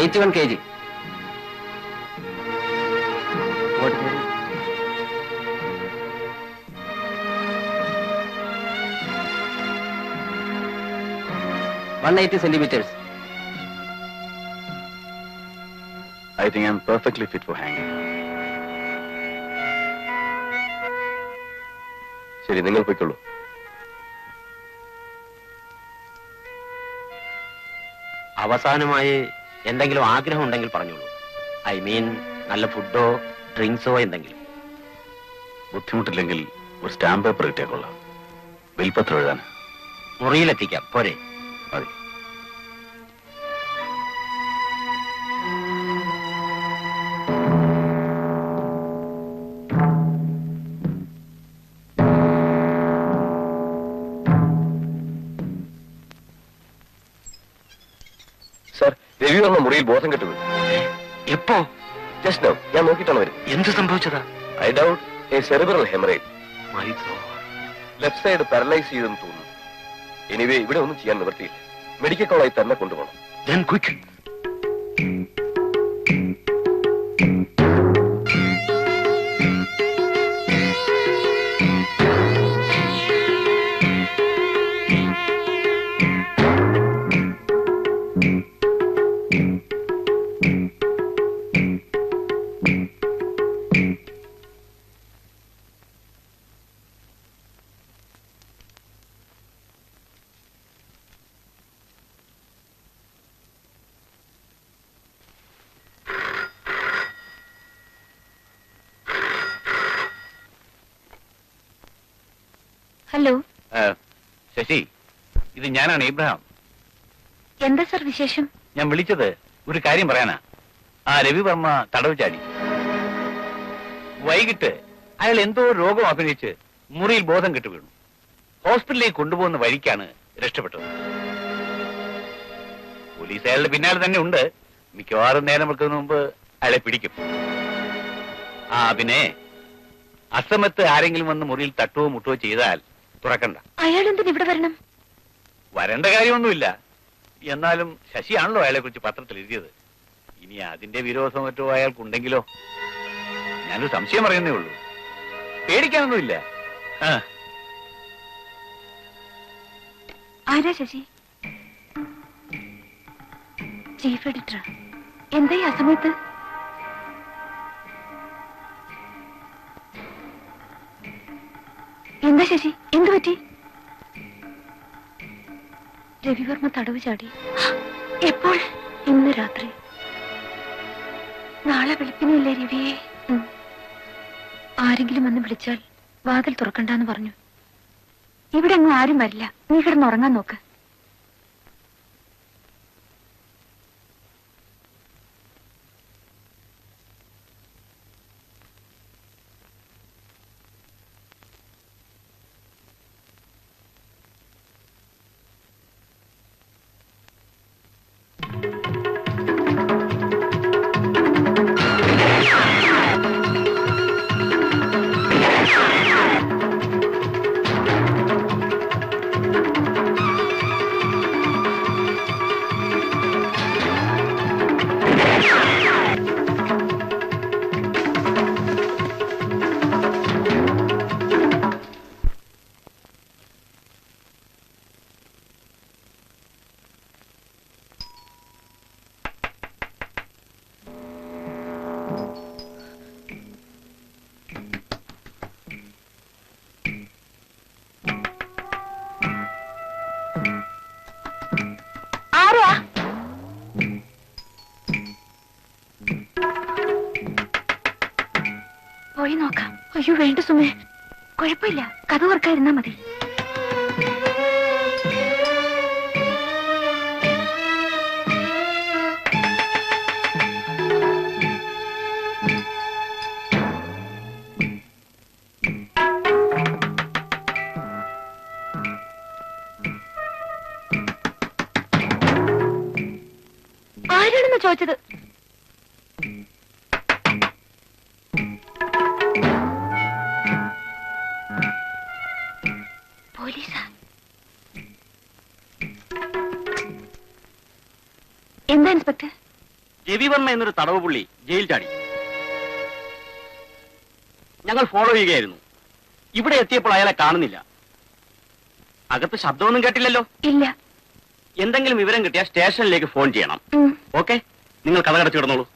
81 kg. What is it? 180 centimeters. I think I'm perfectly fit for hanging. ശരി, നിങ്ങൾ പോയിക്കൊള്ളൂ. അവസാനമായി എന്തെങ്കിലും ആഗ്രഹം ഉണ്ടെങ്കിൽ പറഞ്ഞോളൂ. ഐ മീൻ നല്ല ഫുഡോ ഡ്രിങ്ക്സോ എന്തെങ്കിലും. ബുദ്ധിമുട്ടില്ലെങ്കിൽ ഒരു സ്റ്റാമ്പ് പേപ്പർ കിട്ടിയാൽ കൊള്ളാം. വിൽപത്രം എഴുതാൻ. മുറിയിലെത്തിക്കാം, പോരെ? മതി. സർ, രവിവർമ്മ മുറിയിൽ ബോധം കെട്ടു. എപ്പോ? Just now. ഞാൻ നോക്കിയിട്ടാണ് വരും. എന്ത് സംഭവിച്ചതാ? I doubt a cerebral haemorrhage. Left side paralyse ചെയ്തെന്ന് തോന്നുന്നു. എനിവേ, ഇവിടെ ഒന്നും ചെയ്യാൻ നിവൃത്തിയില്ല. മെഡിക്കൽ കോളേജിൽ തന്നെ കൊണ്ടുപോകണം. Then quick. ഹലോ. ശശി, ഇത് ഞാനാണ്, ഇബ്രഹാം. എന്താ സർ വിശേഷം? ഞാൻ വിളിച്ചത് ഒരു കാര്യം പറയാനാ. ആ രവിവർമ്മ തടവ് ചാടി. വൈകിട്ട് അയാൾ എന്തോ രോഗം അഭിനയിച്ച് മുറിയിൽ ബോധം കെട്ടു വീണു. ഹോസ്പിറ്റലിലേക്ക് കൊണ്ടുപോകുന്ന വഴിക്കാണ് രക്ഷപ്പെട്ടത്. പോലീസ് അയാളുടെ പിന്നാലെ തന്നെ ഉണ്ട്. മിക്കവാറും നേരം വെക്കുന്നതിന് മുമ്പ് അയാളെ പിടിക്കും. പിന്നെ അസമത്ത് ആരെങ്കിലും വന്ന് മുറിയിൽ തട്ടുവോ മുട്ടുവോ ചെയ്താൽ തുറക്കണ്ട. അയാൾ എന്തിന് ഇവിടെ വരണം? വരേണ്ട കാര്യമൊന്നുമില്ല. എന്നാലും ശശിയാണല്ലോ അയാളെ കുറിച്ച് പത്രത്തിൽ എഴുതിയത്. ഇനി അതിന്റെ വിരോധം മറ്റോ അയാൾക്കുണ്ടെങ്കിലോ? ഞാനൊരു സംശയം പറയുന്നേ ഉള്ളൂ. പേടിക്കാനൊന്നുമില്ല. ആരാ ശശി? Chief editor. എന്താ ഈ അസമയത്ത്? എന്താ ശശി, എന്തു പറ്റി? രവിവർമ്മ തടവ് ചാടി. എപ്പോൾ? ഇന്ന് രാത്രി. നാളെ വെളുപ്പിനില്ലേ രവിയെ? ആരെങ്കിലും വന്ന് വിളിച്ചാൽ വാതിൽ തുറക്കണ്ടെന്ന് പറഞ്ഞു. ഇവിടെ അങ്ങ് ആരും വരില്ല. നീ കിടന്നുറങ്ങാൻ നോക്ക്. പോയി നോക്കാം. അയ്യോ വേണ്ട സുമേ, കുഴപ്പമില്ല. കഥ ഓർക്കാതിരുന്നാ മതി. ആരാണെന്ന് ചോദിച്ചത്? പോലീസാ? എന്താ ഇൻസ്പെക്ടർ? രവിവർമ്മ എന്നൊരു തടവ് പുള്ളി ജയിൽ ചാടി. ഞങ്ങൾ ഫോളോ ചെയ്യുകയായിരുന്നു. ഇവിടെ എത്തിയപ്പോൾ അയാളെ കാണുന്നില്ല. അകത്ത് ശബ്ദമൊന്നും കേട്ടില്ലല്ലോ? ഇല്ല. എന്തെങ്കിലും വിവരം കിട്ടിയാൽ സ്റ്റേഷനിലേക്ക് ഫോൺ ചെയ്യണം. ഓക്കെ, നിങ്ങൾ കഥകടച്ചു കിടന്നോളൂ.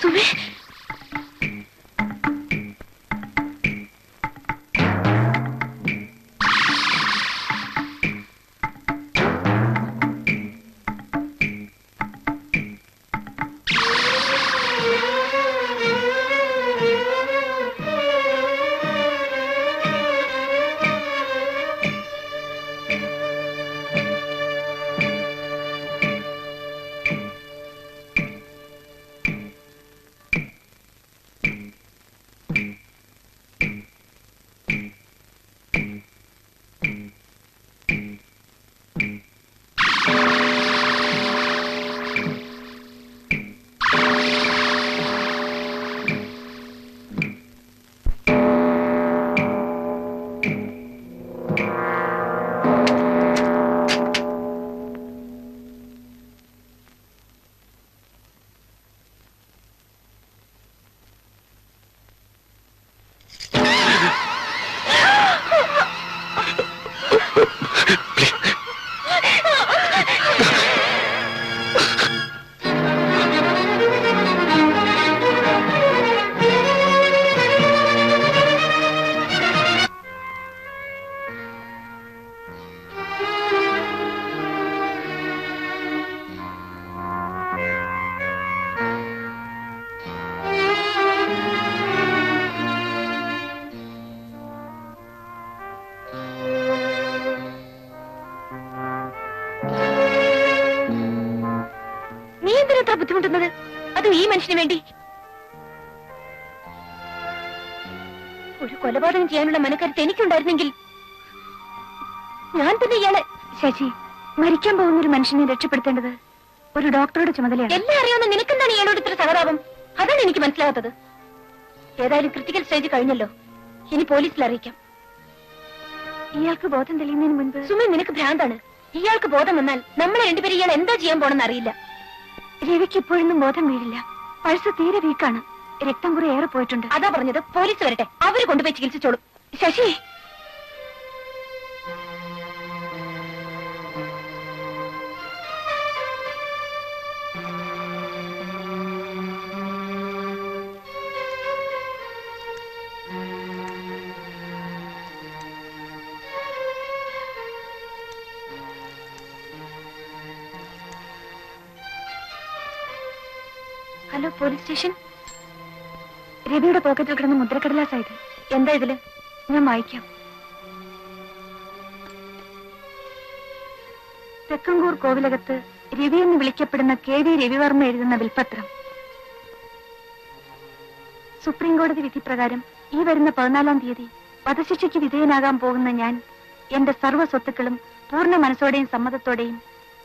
സുമേ, ബുദ്ധിമുട്ടുന്നത് അതും ഈ മനുഷ്യന് വേണ്ടി. ഒരു കൊലപാതകം ചെയ്യാനുള്ള മനക്കരുത്ത് എനിക്കുണ്ടായിരുന്നെങ്കിൽ ഞാൻ തന്നെ ഇയാളെ. ശശി, മരിക്കാൻ പോകുന്ന ഒരു മനുഷ്യനെ രക്ഷപ്പെടുത്തേണ്ടത് ഒരു ഡോക്ടറുടെ ചുമതലയാണ്. എല്ലാം അറിയാവുന്ന നിനക്കെന്താണ് ഇയാളോട് ഇത്ര സഹതാപം? അതാണ് എനിക്ക് മനസ്സിലാകാത്തത്. ഏതായാലും ക്രിട്ടിക്കൽ സ്റ്റേജ് കഴിഞ്ഞല്ലോ, ഇനി പോലീസിൽ അറിയിക്കാം. ഇയാൾക്ക് ബോധം തെളിയുന്നതിന് മുൻപ്. സുമേ, നിനക്ക് ഭ്രാന്താണ്. ഇയാൾക്ക് ബോധം വന്നാൽ നമ്മളെ രണ്ടുപേരും ഇയാൾ എന്താ ചെയ്യാൻ പോണെന്ന് അറിയില്ല. രവിക്ക് ഇപ്പോഴൊന്നും ബോധം വീഴില്ല. പൾസ് തീരെ വീക്കാണ്. രക്തം കുറെ ഏറെ പോയിട്ടുണ്ട്. അതാ പറഞ്ഞത്, പോലീസ് വരട്ടെ, അവര് കൊണ്ടുപോയി ചികിത്സിച്ചോളും. Sasi, hello, police station. രവിയുടെ പോക്കറ്റിൽ കിടന്ന മുദ്രക്കടലാസായത്. എന്താ ഇതില്? ഞാൻ വായിക്കാം. തെക്കങ്കൂർ കോവിലകത്ത് രവി എന്ന് വിളിക്കപ്പെടുന്ന KV രവിവർമ്മ എഴുതുന്ന വിൽപത്രം. സുപ്രീം കോടതി വിധി പ്രകാരം ഈ വരുന്ന 14-ാം തീയതി വധശിക്ഷയ്ക്ക് വിധേയനാകാൻ പോകുന്ന ഞാൻ എന്റെ സർവ്വ സ്വത്തുക്കളും പൂർണ്ണ മനസ്സോടെയും സമ്മതത്തോടെയും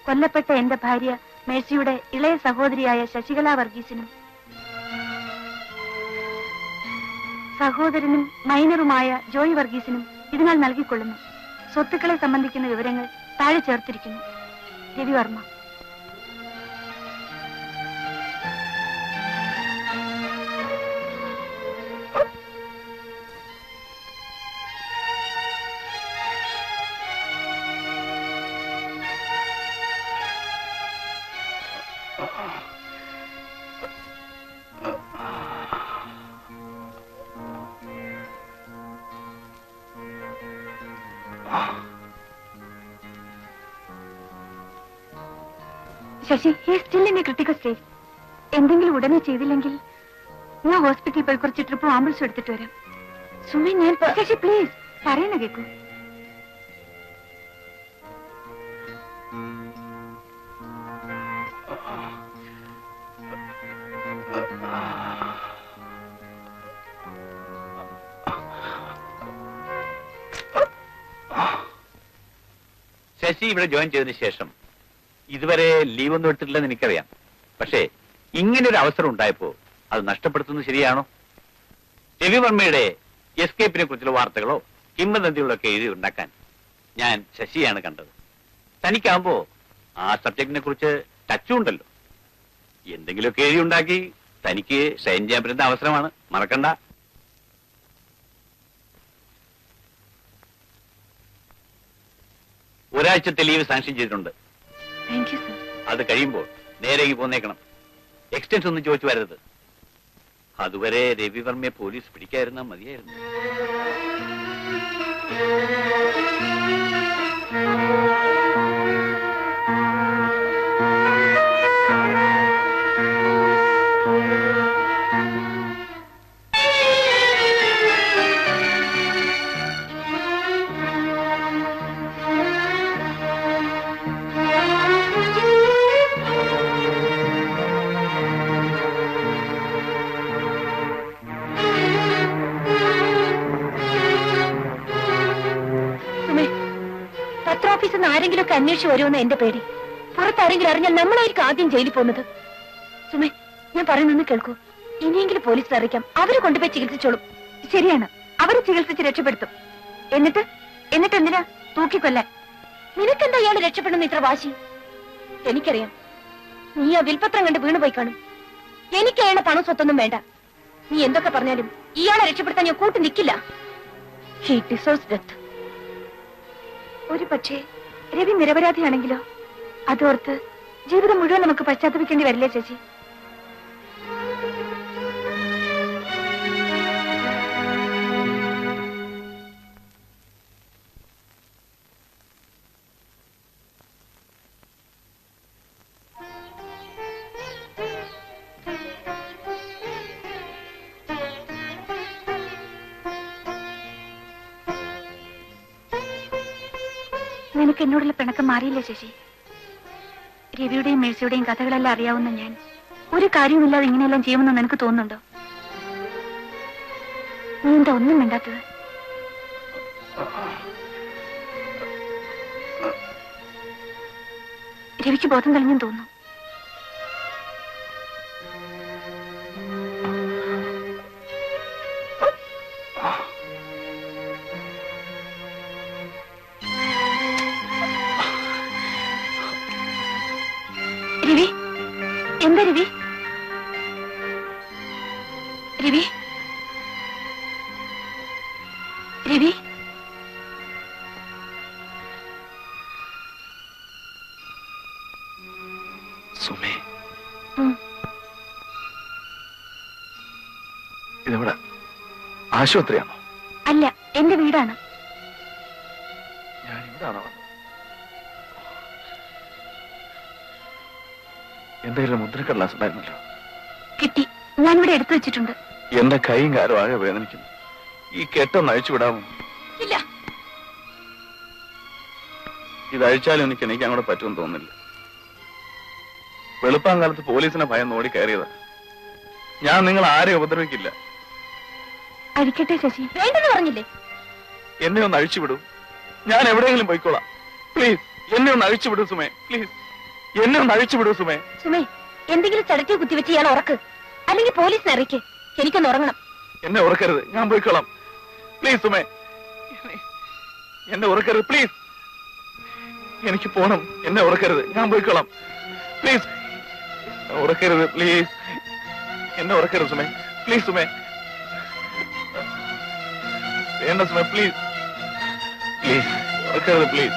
കൊല്ലപ്പെട്ട എന്റെ ഭാര്യ മേഴ്സിയുടെ ഇളയ സഹോദരിയായ ശശികല വർഗീസിനും സഹോദരനും മൈനറുമായ ജോയ് വർഗീസിനും ഇതിനാൽ നൽകിക്കൊള്ളുന്നു. സ്വത്തുക്കളെ സംബന്ധിക്കുന്ന വിവരങ്ങൾ താഴെ ചേർത്തിരിക്കുന്നു. Ravi Varma. Sasi, he is still in a critical stage. എന്തെങ്കിലും ഉടനെ ചെയ്തില്ലെങ്കിൽ ഞാൻ ഹോസ്പിറ്റലിൽ പോയി കുറച്ച് ട്രിപ്പ് ആംബുലൻസ് എടുത്തിട്ട് വരാം. സുമേ, ഞാൻ. ശശി, പ്ലീസ്, പറയുന്ന കേൾക്കൂ. ശശി ഇവിടെ ജോയിൻ ചെയ്തതിനു ശേഷം ഇതുവരെ ലീവ് ഒന്നും എടുത്തിട്ടില്ലെന്ന് എനിക്കറിയാം. പക്ഷേ ഇങ്ങനെ ഒരു അവസരം ഉണ്ടായപ്പോ അത് നഷ്ടപ്പെടുത്തുന്നത് ശരിയാണോ? രവിവർമ്മയുടെ എസ്കേപ്പിനെ കുറിച്ചുള്ള വാർത്തകളോ കിംവദന്തികളോ ഒക്കെ എഴുതി ഉണ്ടാക്കാൻ ഞാൻ ശശിയാണ് കണ്ടത്. തനിക്കാവുമ്പോ ആ സബ്ജക്റ്റിനെ കുറിച്ച് ടച്ചും ഉണ്ടല്ലോ. എന്തെങ്കിലുമൊക്കെ എഴുതി ഉണ്ടാക്കി തനിക്ക് ഷൈൻ ചെയ്യാൻ പറ്റുന്ന അവസരമാണ്, മറക്കണ്ട. ഒരാഴ്ചത്തെ ലീവ് സാങ്ഷൻ ചെയ്തിട്ടുണ്ട്. Thank you sir. അത് കഴിയുമ്പോൾ നേരെ പോന്നേക്കണം. എക്സ്റ്റൻഷൻ ഒന്നും ചോദിച്ചു വരരുത്. അതുവരെ രവിവർമ്മയെ പോലീസ് പിടിക്കാതിരുന്നാ മതിയായിരുന്നു. ആരെങ്കിലും ഒക്കെ അന്വേഷിച്ച് വരുമെന്ന് എന്റെ പേടി. പുറത്താരെങ്കിലും അറിഞ്ഞാൽ നമ്മളായിരിക്കും ആദ്യം ജയിലിൽ പോകുന്നത്. സുമേ, ഞാൻ പറയുന്നൊന്ന് കേൾക്കൂ. ഇനിയെങ്കിലും പോലീസ് അറിയിക്കാം. അവര് കൊണ്ടുപോയി ചികിത്സിച്ചോളും. ശരിയാണ്, അവര് ചികിത്സിച്ച് രക്ഷപ്പെടുത്തും. എന്നിട്ട് എന്തിനാ തൂക്കിക്കൊല്ലാൻ? നിനക്കെന്താ ഇയാള് രക്ഷപ്പെടുന്ന ഇത്ര വാശി? എനിക്കറിയാം, നീ ആ വിൽപത്രം കണ്ട് വീണുപോയി കാണും. എനിക്ക് അയാളെ പണം സ്വത്തൊന്നും വേണ്ട. നീ എന്തൊക്കെ പറഞ്ഞാലും ഇയാളെ രക്ഷപ്പെടുത്താൻ ഞാൻ കൂട്ടി നിൽക്കില്ല. He deserves death. ഒരു പക്ഷേ രവി നിരപരാധിയാണെങ്കിലോ? അതോർത്ത് ജീവിതം മുഴുവൻ നമുക്ക് പശ്ചാത്തപിക്കേണ്ടി വരില്ലേ ചേച്ചി? നിനക്ക് എന്നോടുള്ള പിണക്കം മാറിയില്ലേ ശശി? രവിയുടെയും മേഴ്സിയുടെയും കഥകളെല്ലാം അറിയാവുന്ന ഞാൻ ഒരു കാര്യവുമില്ലാതെ ഇങ്ങനെയെല്ലാം ചെയ്യുമെന്ന് നിനക്ക് തോന്നുന്നുണ്ടോ? നീ എന്താ ഒന്നും വേണ്ടാത്തത്? രവിക്ക് ബോധം തെളിഞ്ഞെന്ന് തോന്നുന്നു. രവി, എന്താ രവി? രവി, രവി, സുമേ, ഇതെവിടെ? ആശുപത്രിയാണോ? അല്ല, എന്റെ വീടാണ്. ഞാൻ ഇവിടാണോ? എന്റെ കയ്യിൽ മുദ്രക്കടലാസ് ഉണ്ടായിരുന്നല്ലോ. കിട്ടി, ഞാനിവിടെ എടുത്തു വെച്ചിട്ടുണ്ട്. എന്റെ കൈയും കാലും ആകെ വേദനിക്കുന്നു. ഈ കെട്ടൊന്ന് അഴിച്ചു വിടാമോ? ഇല്ല. ഇത് അഴിച്ചാലും എനിക്ക് അങ്ങോട്ട് പറ്റുമെന്ന് തോന്നുന്നില്ല. വെളുപ്പാൻ കാലത്ത് പോലീസിനെ ഭയം ഓടി കയറിയതാ. ഞാൻ നിങ്ങൾ ആരെയും ഉപദ്രവിക്കില്ല. അഴിക്കട്ടെ ശശി. വേണ്ടെന്ന് പറഞ്ഞില്ലേ? എന്നെ ഒന്ന് അഴിച്ചു വിടൂ. ഞാൻ എവിടെയെങ്കിലും പോയിക്കോളാം. പ്ലീസ്, എന്നെ ഒന്ന് അഴിച്ചു വിടൂ സുമേ. പ്ലീസ്, എന്നെ ഒന്ന് അഴിച്ചു വിടൂ സുമേ. സുമേ, എന്തെങ്കിലും ചടക്കി കുത്തിവെച്ച് ഇയാൾ ഉറക്ക്, അല്ലെങ്കിൽ പോലീസിനെ അറിയിക്ക്. എനിക്കൊന്ന് ഉറങ്ങണം. എന്നെ ഉറക്കരുത്, ഞാൻ പോയിക്കോളാം. പ്ലീസ് സുമേ, എന്നെ ഉറക്കരുത്. പ്ലീസ്, എനിക്ക് പോണം. എന്നെ ഉറക്കരുത്, ഞാൻ പോയിക്കോളാം. പ്ലീസ്, ഉറക്കരുത്. പ്ലീസ്, എന്നെ ഉറക്കരുത് സുമേ. പ്ലീസ് സുമേ, വേണ്ട സുമേ. പ്ലീസ്, പ്ലീസ്, ഉറക്കരുത്. പ്ലീസ്.